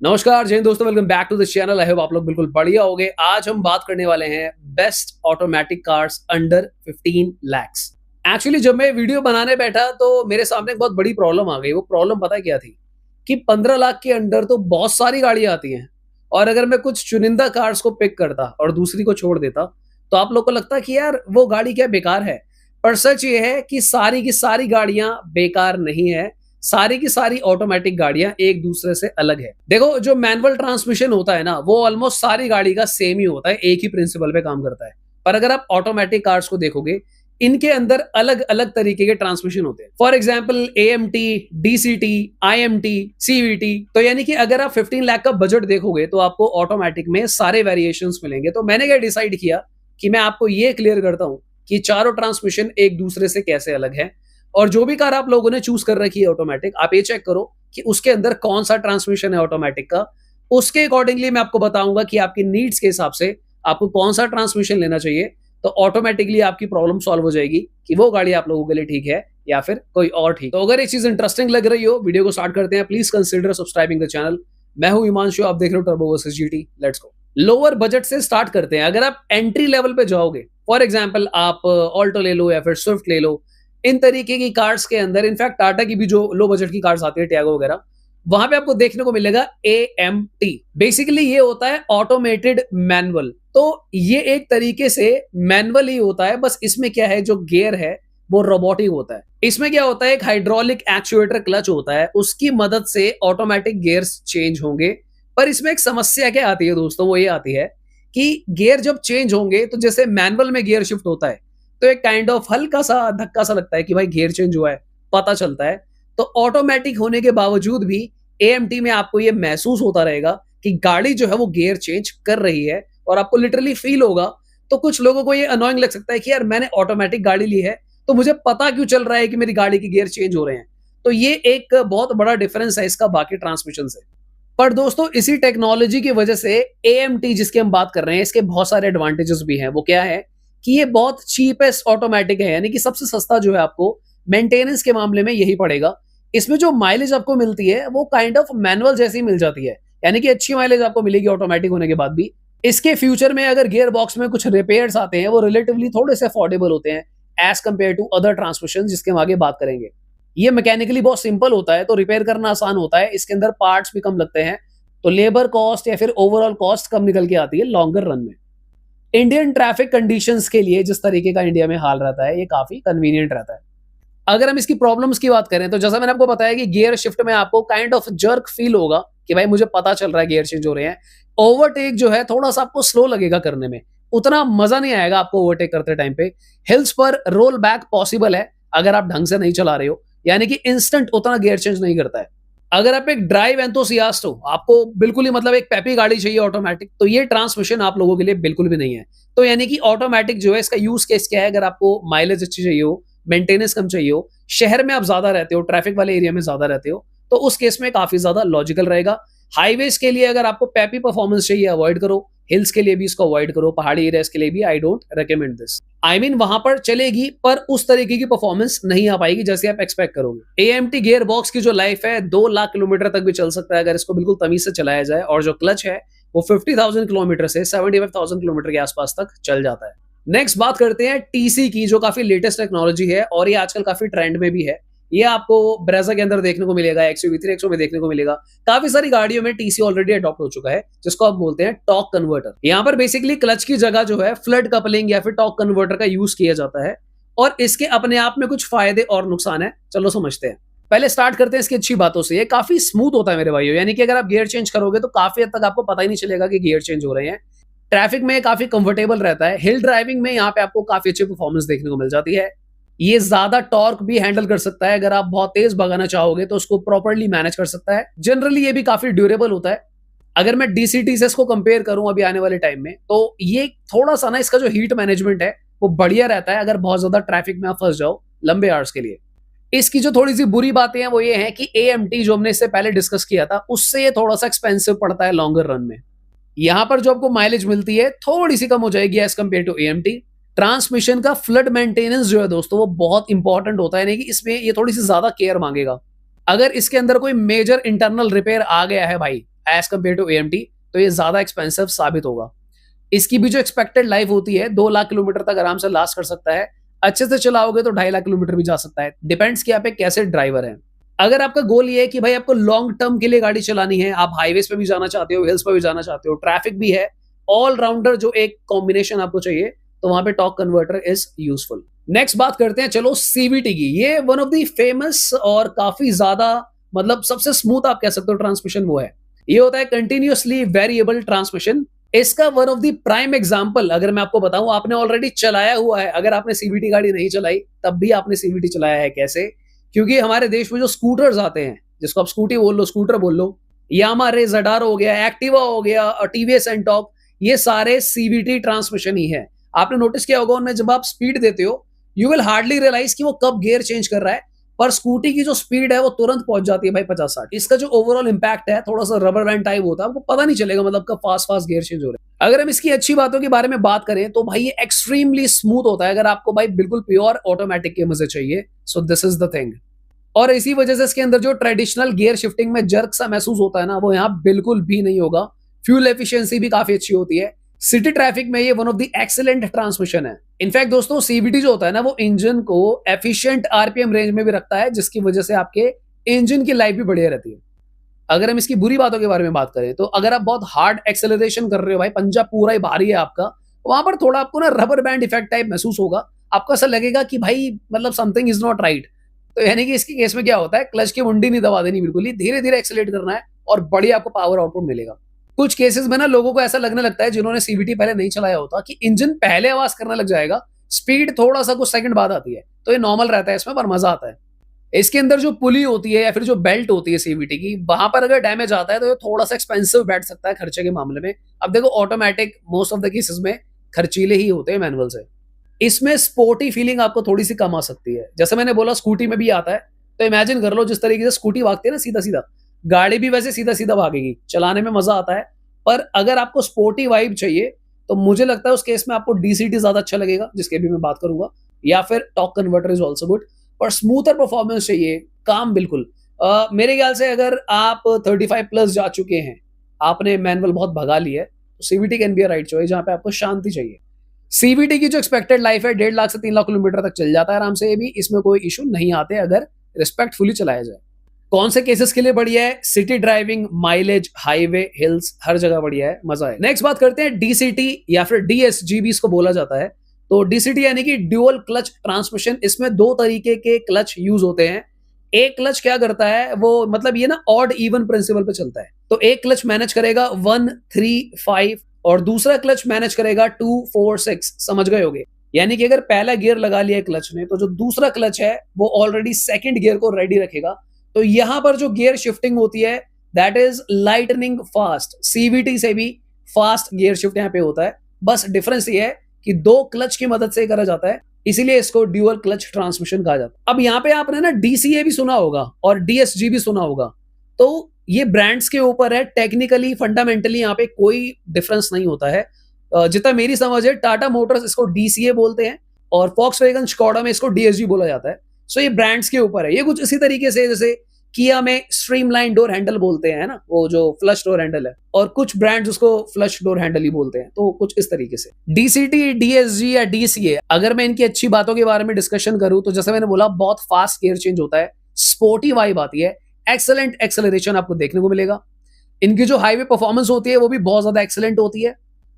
नमस्कार जय हिंद दोस्तों, welcome back to the channel. I hope आप लोग बिल्कुल बढ़िया होंगे। आज हम बात करने वाले हैं best automatic cars under 15 lakhs। Actually जब मैं वीडियो बनाने बैठा तो मेरे सामने एक बहुत बड़ी प्रॉब्लम आ गई। वो प्रॉब्लम पता है क्या थी कि 15 लाख के अंडर तो बहुत सारी गाड़ियां आती हैं, और अगर मैं कुछ चुनिंदा कार्स को पिक करता और दूसरी को छोड़ देता तो आप लोग को लगता कि यार वो गाड़ी क्या बेकार है। पर सच ये है कि सारी की सारी गाड़ियां बेकार नहीं है। सारी की सारी ऑटोमेटिक गाड़ियां एक दूसरे से अलग है। देखो, जो मैनुअल ट्रांसमिशन होता है ना, वो ऑलमोस्ट सारी गाड़ी का सेम ही होता है, एक ही प्रिंसिपल पे काम करता है। पर अगर आप ऑटोमेटिक कार्स को देखोगे, इनके अंदर अलग अलग तरीके के ट्रांसमिशन होते हैं। For example AMT, DCT, IMT, CVT। तो यानी कि अगर आप 15 लाख का बजट देखोगे तो आपको ऑटोमेटिक में सारे वेरिएशंस मिलेंगे। तो मैंने क्या डिसाइड किया कि मैं आपको ये क्लियर करता हूं कि चारों ट्रांसमिशन एक दूसरे से कैसे अलग है। और जो भी कार आप लोगों ने चूज कर रखी है ऑटोमेटिक, आप ये चेक करो कि उसके अंदर कौन सा ट्रांसमिशन है ऑटोमेटिक का। उसके अकॉर्डिंगली मैं आपको बताऊंगा कि आपकी नीड्स के हिसाब से आपको कौन सा ट्रांसमिशन लेना चाहिए। तो ऑटोमेटिकली आपकी प्रॉब्लम सॉल्व हो जाएगी कि वो गाड़ी आप लोगों के लिए ठीक है या फिर कोई और ठीक। तो अगर ये चीज इंटरेस्टिंग लग रही हो, वीडियो को स्टार्ट करते हैं। Please consider subscribing the channel. मैं हूं हिमांशु, आप देख रहे हो turbo versus GT. Let's go. Lower budget से स्टार्ट करते हैं। अगर आप एंट्री लेवल पे जाओगे, फॉर एग्जाम्पल आप ऑल्टो ले लो या फिर स्विफ्ट ले लो, इन तरीके की कार्स के अंदर, इनफैक्ट टाटा की भी जो लो बजट की कार्स आती है, टैगो वगैरह, वहां पे आपको देखने को मिलेगा AMT। बेसिकली ये होता है ऑटोमेटेड मैनुअल। तो ये एक तरीके से मैनुअल ही होता है, बस इसमें क्या है, जो गियर है वो रोबोटिक होता है। इसमें क्या होता है, एक हाइड्रोलिक एक्चुएटर क्लच होता है, उसकी मदद से ऑटोमेटिक गियर्स चेंज होंगे। पर इसमें एक समस्या क्या आती है दोस्तों, वो ये आती है कि गियर जब चेंज होंगे तो जैसे मैनुअल में गियर शिफ्ट होता है तो एक काइंड ऑफ हल्का सा धक्का सा लगता है कि भाई गियर चेंज हुआ है, पता चलता है। तो ऑटोमेटिक होने के बावजूद भी AMT में आपको ये महसूस होता रहेगा कि गाड़ी जो है वो गियर चेंज कर रही है, और आपको लिटरली फील होगा। तो कुछ लोगों को ये अनोइंग लग सकता है कि यार मैंने ऑटोमेटिक गाड़ी ली है तो मुझे पता क्यों चल रहा है कि मेरी गाड़ी के गियर चेंज हो रहे हैं। तो ये एक बहुत बड़ा डिफरेंस है इसका बाकी ट्रांसमिशन से। पर दोस्तों, इसी टेक्नोलॉजी की वजह से AMT जिसकी हम बात कर रहे हैं, इसके बहुत सारे एडवांटेजेस भी हैं। वो क्या है कि ये बहुत चीपेस्ट ऑटोमेटिक है, यानी कि सबसे सस्ता जो है आपको मेंटेनेंस के मामले में यही पड़ेगा। इसमें जो माइलेज आपको मिलती है वो काइंड ऑफ मैनुअल जैसी मिल जाती है, यानी कि अच्छी माइलेज आपको मिलेगी ऑटोमेटिक होने के बाद भी। इसके फ्यूचर में अगर गियर बॉक्स में कुछ रिपेयर्स आते हैं, वो रिलेटिवली थोड़े से अफोर्डेबल होते हैं as compare to other transmission, जिसके हम आगे बात करेंगे। ये मैकेनिकली बहुत सिंपल होता है, तो रिपेयर करना आसान होता है। इसके अंदर पार्ट्स भी कम लगते हैं, तो लेबर कॉस्ट या फिर ओवरऑल कॉस्ट कम निकल के आती है लॉन्गर रन में। इंडियन ट्रैफिक कंडीशंस के लिए जिस तरीके का इंडिया में हाल रहता है, ये काफी कन्वीनियंट रहता है। अगर हम इसकी प्रॉब्लम्स की बात करें तो जैसा मैंने आपको बताया कि गियर शिफ्ट में आपको काइंड ऑफ जर्क फील होगा कि भाई मुझे पता चल रहा है गियर चेंज हो रहे हैं। ओवरटेक जो है थोड़ा सा आपको स्लो लगेगा करने में, उतना मजा नहीं आएगा आपको ओवरटेक करते टाइम पे। हिल्स पर रोल बैक पॉसिबल है अगर आप ढंग से नहीं चला रहे हो, यानी कि इंस्टेंट उतना गियर चेंज नहीं करता है। अगर आप एक ड्राइव एंथुसियास्ट हो, आपको बिल्कुल ही मतलब एक पेपी गाड़ी चाहिए ऑटोमेटिक, तो ये ट्रांसमिशन आप लोगों के लिए बिल्कुल भी नहीं है। तो यानी कि ऑटोमेटिक जो है, इसका यूज केस क्या है, अगर आपको माइलेज अच्छी चाहिए हो, मेंटेनेंस कम चाहिए हो, शहर में आप ज्यादा रहते हो, ट्रैफिक वाले एरिया में ज्यादा रहते हो, तो उस केस में काफी ज्यादा लॉजिकल रहेगा। हाईवेज के लिए अगर आपको पेपी परफॉर्मेंस चाहिए, अवॉइड करो। हिल्स के लिए भी इसको अवॉइड करो। पहाड़ी एरियाज के लिए भी आई डोंट रेकमेंड दिस। वहां पर चलेगी, पर उस तरीके की परफॉर्मेंस नहीं आ पाएगी जैसे आप एक्सपेक्ट करोगे। AMT गियर बॉक्स की जो लाइफ है 2 लाख किलोमीटर तक भी चल सकता है अगर इसको बिल्कुल तमीज से चलाया जाए, और जो क्लच है वो 50,000 किलोमीटर से 75,000 किलोमीटर के आसपास तक चल जाता है। नेक्स्ट बात करते हैं TC की, जो काफी लेटेस्ट टेक्नोलॉजी है और ये आजकल काफी ट्रेंड में भी है। ये आपको ब्रेजा के अंदर देखने को मिलेगा, XUV 3XO में देखने को मिलेगा। काफी सारी गाड़ियों में TC ऑलरेडी अडॉप्ट हो चुका है, जिसको आप बोलते हैं टॉर्क कन्वर्टर। यहाँ पर बेसिकली क्लच की जगह जो है फ्लड कपलिंग या फिर टॉर्क कन्वर्टर का यूज किया जाता है, और इसके अपने आप में कुछ फायदे और नुकसान है। चलो समझते हैं। पहले स्टार्ट करते हैं इसकी अच्छी बातों से। ये काफी स्मूथ होता है मेरे भाइयों, यानी कि अगर आप गियर चेंज करोगे तो काफी हद तक आपको पता ही नहीं चलेगा कि गियर चेंज हो रहे हैं। ट्रैफिक में काफी कंफर्टेबल रहता है। हिल ड्राइविंग में यहाँ पे आपको काफी अच्छी परफॉर्मेंस देखने को मिल जाती है। ये ज्यादा टॉर्क भी हैंडल कर सकता है, अगर आप बहुत तेज भगाना चाहोगे तो उसको प्रॉपर्ली मैनेज कर सकता है। जनरली ये भी काफी ड्यूरेबल होता है। अगर मैं DCT से इसको कंपेयर करूं अभी आने वाले टाइम में, तो ये थोड़ा सा ना, इसका जो हीट मैनेजमेंट है वो बढ़िया रहता है अगर बहुत ज्यादा ट्रैफिक में आप फंस जाओ लंबे आवर्स के लिए। इसकी जो थोड़ी सी बुरी बातें हैं वो ये है कि AMT जो हमने इससे पहले डिस्कस किया था, उससे ये थोड़ा सा एक्सपेंसिव पड़ता है लॉन्गर रन में। यहां पर जो आपको माइलेज मिलती है थोड़ी सी कम हो जाएगी as compare to AMT। Transmission का फ्लड मेंटेनेंस जो है दोस्तों, वो बहुत इंपॉर्टेंट होता है, यानी कि इसमें ये थोड़ी सी ज्यादा केयर मांगेगा। अगर इसके अंदर कोई मेजर इंटरनल रिपेयर आ गया है भाई, एज कम्पेयर टू AMT, तो ये ज्यादा एक्सपेंसिव साबित होगा। इसकी भी जो एक्सपेक्टेड लाइफ होती है 2 लाख किलोमीटर तक आराम से लास्ट कर सकता है। अच्छे से चलाओगे तो 2.5 लाख किलोमीटर भी जा सकता है। डिपेंड्स कि आप एक कैसे ड्राइवर हैं। अगर आपका गोल ये है कि भाई आपको लॉन्ग टर्म के लिए गाड़ी चलानी है, आप हाईवेज पे भी जाना चाहते हो, हिल्स पे भी जाना चाहते हो, ट्रैफिक भी है, ऑलराउंडर जो एक कॉम्बिनेशन आपको चाहिए, तो वहां पे torque converter is useful. Next बात करते हैं चलो CVT की। ये वन ऑफ द फेमस और काफी ज्यादा मतलब सबसे स्मूथ आप कह सकते हो ट्रांसमिशन वो है। ये होता है कंटिन्यूअसली वेरिएबल ट्रांसमिशन। इसका one of the prime example अगर मैं आपको बताऊं, आपने ऑलरेडी चलाया हुआ है। अगर आपने CVT गाड़ी नहीं चलाई तब भी आपने CVT चलाया है। कैसे? क्योंकि हमारे देश में जो स्कूटर्स आते हैं, जिसको आप स्कूटी बोल लो, स्कूटर बोल लो, यामा रेज़डार हो गया, एक्टिवा हो गया और TVS एंटॉर्क, ये सारे CVT ट्रांसमिशन ही है। आपने नोटिस किया होगा उनमें जब आप स्पीड देते हो, यू विल हार्डली रियलाइज कि वो कब गियर चेंज कर रहा है, पर स्कूटी की जो स्पीड है वो तुरंत पहुंच जाती है भाई 50-60। इसका जो ओवरऑल इंपैक्ट है थोड़ा सा रबर बैंड टाइप होता है, आपको पता नहीं चलेगा मतलब कब फास्ट फास्ट गियर चेंज हो रहे हैं। अगर हम इसकी अच्छी बातों के बारे में बात करें तो भाई ये एक्सट्रीमली स्मूथ होता है। अगर आपको भाई बिल्कुल प्योर ऑटोमेटिक के मजे चाहिए, so this is the thing. और इसी वजह से इसके अंदर जो ट्रेडिशनल गियर शिफ्टिंग में जर्क सा महसूस होता है ना, वो यहाँ बिल्कुल भी नहीं होगा। फ्यूल एफिशिएंसी भी काफी अच्छी होती है। सिटी ट्रैफिक में ये one of the excellent transmission है। इनफैक्ट दोस्तों CVT जो होता है ना, वो इंजन को एफिशिएंट RPM रेंज में भी रखता है, जिसकी वजह से आपके इंजन की लाइफ भी बढ़िया रहती है। अगर हम इसकी बुरी बातों के बारे में बात करें तो अगर आप बहुत हार्ड एक्सेलरेशन कर रहे हो, भाई पंजा पूरा ही भारी है आपका, वहां पर थोड़ा आपको ना रबर बैंड इफेक्ट टाइप महसूस होगा। आपको ऐसा लगेगा कि भाई मतलब समथिंग इज नॉट राइट। तो यानी कि इसके केस में क्या होता है, क्लच की मुंडी नहीं दबा देनी, बिल्कुल ही धीरे धीरे एक्सेलरेट करना है और बढ़िया आपको पावर आउटपुट मिलेगा। कुछ केसेस में ना लोगों को ऐसा लगने लगता है जिन्होंने CVT पहले नहीं चलाया होता कि इंजन पहले आवाज करने लग जाएगा, स्पीड थोड़ा सा कुछ सेकंड बाद आती है। तो ये नॉर्मल रहता है इसमें, पर मजा आता है। इसके अंदर जो पुली होती है या फिर जो बेल्ट होती है CVT की, वहां पर अगर डैमेज आता है तो ये थोड़ा सा एक्सपेंसिव बैठ सकता है खर्चे के मामले में। अब देखो automatic most of the cases में खर्चीले ही होते हैं मैनुअल से। इसमें स्पोर्टी फीलिंग आपको थोड़ी सी कम आ सकती है। जैसे मैंने बोला स्कूटी में भी आता है, तो इमेजिन कर लो जिस तरीके से स्कूटी भागती है ना सीधा सीधा, गाड़ी भी वैसे सीधा सीधा भागेगी, चलाने में मजा आता है। पर अगर आपको स्पोर्टी वाइब चाहिए तो मुझे लगता है उस केस में आपको DCT ज्यादा अच्छा लगेगा, जिसके भी मैं बात करूंगा, या फिर torque converter is also good. पर स्मूथर परफॉर्मेंस चाहिए, काम बिल्कुल। मेरे ख्याल से अगर आप 35 प्लस जा चुके हैं, आपने मैनुअल बहुत भगा लिया है, तो CVT can be a right choice जहां पे आपको शांति चाहिए। CVT की जो एक्सपेक्टेड लाइफ है 1.5 लाख से 3 लाख किलोमीटर तक चल जाता है आराम से। ये भी इसमें कोई इशू नहीं आते अगर रिस्पेक्टफुली चलाया जाए। कौन से केसेस के लिए बढ़िया है? City driving, mileage, highway, hills, हर जगह बढ़िया है, मजा है। नेक्स्ट बात करते हैं DCT या फिर DSG भी इसको बोला जाता है। तो DCT यानी कि ड्यूअल क्लच ट्रांसमिशन। इसमें 2 तरीके के क्लच यूज होते हैं। एक क्लच क्या करता है, वो मतलब ये ना ऑड इवन प्रिंसिपल पे चलता है। तो एक क्लच मैनेज करेगा 1, 3, 5 और दूसरा क्लच मैनेज करेगा 2, 4, 6। समझ गए होगे? यानी कि अगर पहला गियर लगा लिया क्लच ने, तो जो दूसरा क्लच है वो ऑलरेडी सेकंड गियर को रेडी रखेगा। तो यहां पर जो गियर शिफ्टिंग होती है that is lightning fast. CVT से भी फास्ट गियर शिफ्ट यहाँ पे होता है। बस डिफरेंस ये है कि 2 क्लच की मदद से करा जाता है, इसीलिए इसको ड्यूअल क्लच ट्रांसमिशन कहा जाता है। अब यहाँ पे आपने ना DCA भी सुना होगा और DSG भी सुना होगा। तो ये ब्रांड्स के ऊपर है, टेक्निकली फंडामेंटली यहाँ पे कोई डिफरेंस नहीं होता है। जितना मेरी समझ है, टाटा मोटर्स इसको DCA बोलते हैं और फॉक्सवैगन स्कोडा में इसको DSG बोला जाता है। सो ये ब्रांड्स के ऊपर है। ये कुछ इसी तरीके से जैसे किया में स्ट्रीमलाइन डोर हैंडल बोलते हैं ना, वो जो फ्लश डोर हैंडल है, और कुछ ब्रांड्स उसको फ्लश डोर हैंडल ही बोलते हैं। तो कुछ इस तरीके से DCT, DSG या DCA, अगर मैं इनकी अच्छी बातों के बारे में डिस्कशन करूं तो जैसे मैंने बोला बहुत फास्ट गियर चेंज होता है, स्पोर्टी वाइब आती है, एक्सेलेंट एक्सेलरेशन आपको देखने को मिलेगा। इनकी जो हाईवे परफॉर्मेंस होती है वो भी बहुत ज्यादा एक्सेलेंट होती है।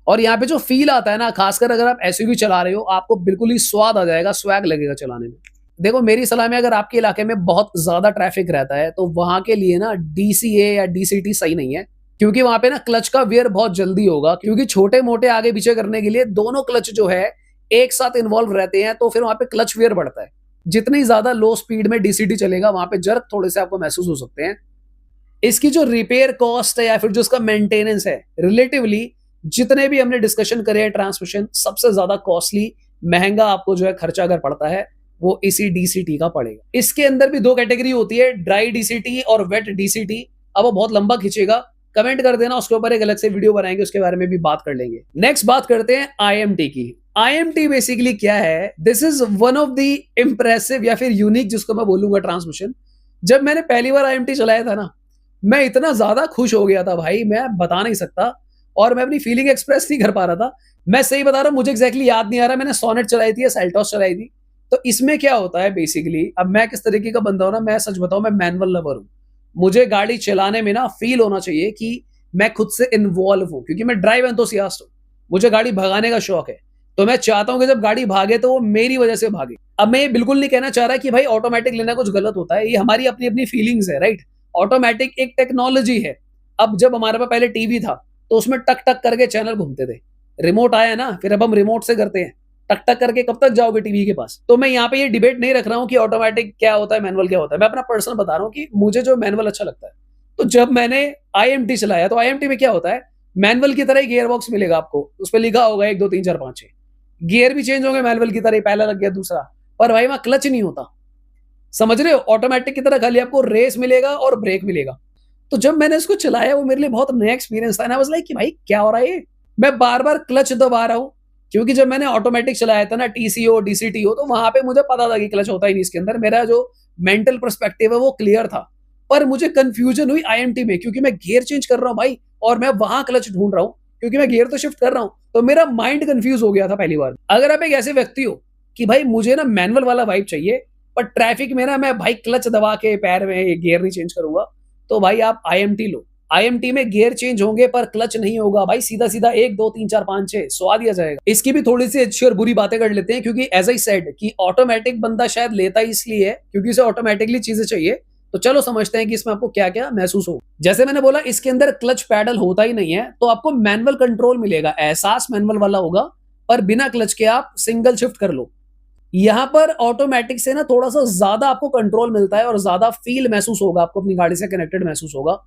और यहाँ पे जो फील आता है ना, खासकर अगर आप SUV चला रहे हो, आपको बिल्कुल ही स्वाद आ जाएगा, स्वैग लगेगा चलाने में। देखो मेरी सलाह में, अगर आपके इलाके में बहुत ज्यादा ट्रैफिक रहता है तो वहां के लिए ना DCA या DCT सही नहीं है, क्योंकि वहां पे ना क्लच का वेयर बहुत जल्दी होगा। क्योंकि छोटे मोटे आगे पीछे करने के लिए दोनों क्लच जो है एक साथ इन्वॉल्व रहते हैं, तो फिर वहां पे क्लच वेयर बढ़ता है। जितनी ज्यादा लो स्पीड में DCT चलेगा, वहां पे जर्क थोड़े से आपको महसूस हो सकते हैं। इसकी जो रिपेयर कॉस्ट है या फिर जो इसका मेंटेनेंस है, रिलेटिवली जितने भी हमने डिस्कशन करे हैं ट्रांसमिशन, सबसे ज्यादा कॉस्टली महंगा आपको जो है खर्चा अगर पड़ता है वो इसी DCT का पड़ेगा। इसके अंदर भी 2 कैटेगरी होती है, ड्राई DCT और वेट DCT। अब वो बहुत लंबा खींचेगा, कमेंट कर देना, उसके ऊपर एक अलग से वीडियो बनाएंगे, उसके बारे में भी बात कर लेंगे। नेक्स्ट बात करते हैं IMT की। IMT बेसिकली क्या है? This is one of the impressive या फिर यूनिक, जिसको मैं बोलूंगा, ट्रांसमिशन। जब मैंने पहली बार IMT चलाया था ना, मैं इतना ज़्यादा खुश हो गया था भाई, मैं बता नहीं सकता और मैं अपनी फीलिंग एक्सप्रेस नहीं कर पा रहा था। मैं सही बता रहा हूँ, मुझे एग्ज़ैक्टली याद नहीं आ रहा मैंने सोनेट चलाई थी या सेल्टॉस चलाई थी। तो इसमें क्या होता है बेसिकली, अब मैं किस तरीके का बंदा हूँ ना, मैं सच बताऊँ मैं मैनुअल लवर हूँ। मुझे गाड़ी चलाने में ना फ़ील होना चाहिए कि मैं खुद से इन्वॉल्व हूँ, क्योंकि मैं ड्राइव एंथुसियास्ट हूँ। मुझे गाड़ी भगाने का शौक है। तो मैं चाहता हूँ कि जब गाड़ी भागे तो वो मेरी वज़ह से भागे। अब मैं ये बिल्कुल नहीं कहना चाह रहा कि भाई ऑटोमैटिक लेना कुछ गलत होता है। ये हमारी अपनी-अपनी फीलिंग्स है, राइट? ऑटोमैटिक एक टेक्नोलॉजी है। अब जब हमारे पास पहले टीवी था, तो उसमें टक-टक करके चैनल घूमते थे। रिमोट आया ना, फिर अब हम रिमोट से करते हैं। टक-टक करके कब तक जाओगे टीवी के पास? तो मैं यहाँ पे ये डिबेट नहीं रख रहा हूँ कि ऑटोमैटिक क्या होता है, मैनुअल क्या होता है। मैं अपना पर्सनल बता रहा हूँ कि मुझे जो मैनुअल अच्छा लगता है। तो जब मैंने आईएमटी चलाया, तो आईएमटी में क्या होता है, मैनुअल की तरह ही गियर बॉक्स मिलेगा आपको। उसपे लिखा होगा 1, 2, 3, 4, 5, 6। गियर भी चेंज होंगे मैनुअल की तरह ही, पहला लग गया दूसरा। पर भाई वहाँ क्लच नहीं होता। समझ रहे हो? ऑटोमैटिक की तरह खाली आपको रेस मिलेगा और ब्रेक मिलेगा। तो जब मैंने इसको चलाया, वो मेरे लिए बहुत नया एक्सपीरियंस था एंड आई वाज़ लाइक कि भाई क्या हो रहा है ये? मैं बार-बार क्लच दबा रहा हूँ, क्योंकि जब मैंने ऑटोमैटिक चलाया था ना टीसीओ, डीसीटीओ, तो वहाँ पे मुझे पता था कि क्लच होता ही नहीं इसके अंदर। मेरा जो मेंटल पर्सपेक्टिव है वो क्लियर था। पर मुझे कन्फ्यूजन हुई आईएमटी में, क्योंकि मैं गियर चेंज कर रहा हूँ भाई और मैं वहाँ क्लच ढूँढ रहा हूँ, क्योंकि मैं गियर तो शिफ्ट कर रहा हूँ। तो मेरा माइंड कन्फ्यूज़ हो गया था पहली बार। अगर आप एक ऐसे व्यक्ति हो कि भाई मुझे ना मैनुअल वाला वाइब चाहिए, पर ट्रैफिक में ना मैं भाई क्लच दबा के पैर में गियर नहीं चेंज करूँगा, तो भाई आप आईएमटी लो। आईएमटी में गियर चेंज होंगे पर क्लच नहीं होगा भाई, सीधा-सीधा 1, 2, 3, 4, 5, 6 स्वाद दिया जाएगा। इसकी भी थोड़ी-सी अच्छी और बुरी बातें कर लेते हैं, क्योंकि एज़ आई सेड कि ऑटोमैटिक बंदा शायद लेता ही इसलिए है क्योंकि उसे ऑटोमैटिकली चीज़ें चाहिए। तो चलो समझते हैं कि इसमें आपको क्या-क्या महसूस हो। जैसे मैंने बोला, इसके अंदर क्लच पैडल होता ही नहीं है, तो आपको मैनुअल कंट्रोल मिलेगा, एहसास मैनुअल वाला होगा, पर बिना क्लच के आप सिंगल शिफ्ट कर लो। यहाँ पर ऑटोमैटिक से ना थोड़ा-सा ज़्यादा आपको कंट्रोल मिलता है और ज़्यादा फ़ील महसूस होगा, आपको अपनी गाड़ी से कनेक्टेड महसूस होगा।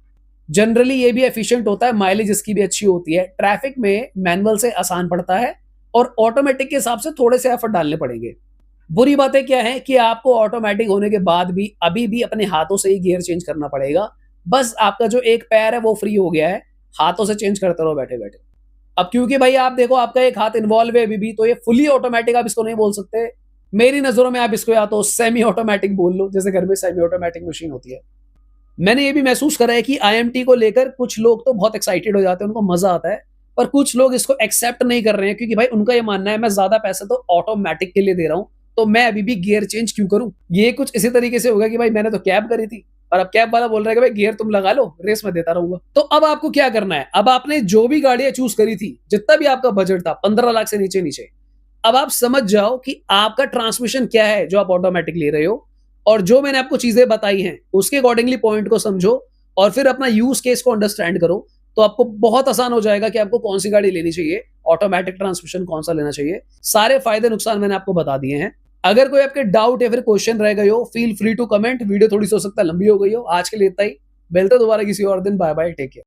जनरली ये भी एफिशिएंट होता है, माइलेज इसकी भी अच्छी होती है। ट्रैफिक में मैनुअल से आसान पड़ता है और ऑटोमैटिक के हिसाब से थोड़े से एफर्ट डालने पड़ेंगे। बुरी बातें क्या हैं कि आपको ऑटोमैटिक होने के बाद भी अभी भी अपने हाथों से ही गियर चेंज करना पड़ेगा। बस आपका जो एक पैर है वो फ्री हो गया है, हाथों से चेंज करते रहो बैठे-बैठे। अब क्योंकि भाई आप देखो, आपका एक हाथ इन्वॉल्व है अभी भी, तो ये फुली ऑटोमैटिक आप इसको नहीं बोल सकते। मेरी नज़रों में आप इसको या तो सेमी ऑटोमैटिक बोल लो, जैसे घर में सेमी ऑटोमैटिक मशीन होती है। मैंने ये भी महसूस करा है कि आईएमटी को लेकर कुछ लोग तो बहुत एक्साइटेड हो जाते हैं, उनको मज़ा आता है, पर कुछ लोग इसको एक्सेप्ट नहीं कर रहे हैं, क्योंकि भाई उनका ये मानना है मैं ज़्यादा पैसे तो ऑटोमैटिक के लिए दे रहा हूँ, तो मैं अभी भी गियर चेंज क्यों करूँ? ये कुछ इसी तरीके से होगा कि भाई मैंने तो कैब करी थी और अब कैब वाला बोल रहा है कि भाई गियर तुम लगा लो, रेस में देता रहूँगा। तो अब आपको क्या करना है? अब आपने जो भी गाड़ियाँ चूज़ करी थी, जितना भी आपका बजट था 15 लाख से नीचे-नीचे, अब आप समझ जाओ कि आपका ट्रांसमिशन क्या है जो आप ऑटोमैटिक ले रहे हो, और जो मैंने आपको चीज़ें बताई हैं, उसके अकॉर्डिंगली पॉइंट को समझो और फिर अपना यूज़ केस को अंडरस्टैंड करो, तो आपको बहुत आसान हो जाएगा कि आपको कौन-सी गाड़ी लेनी चाहिए, ऑटोमैटिक ट्रांसमिशन कौन-सा लेना चाहिए। सारे फ़ायदे नुकसान मैंने आपको बता दिए हैं। अगर कोई आपके डाउट या फिर क्वेश्चन रह गए हो, feel free to comment. Video थोड़ी सी हो सकता है लंबी हो गई हो। आज के लिए इतना ही। मिलते हैं दोबारा किसी और दिन। Bye bye, take care.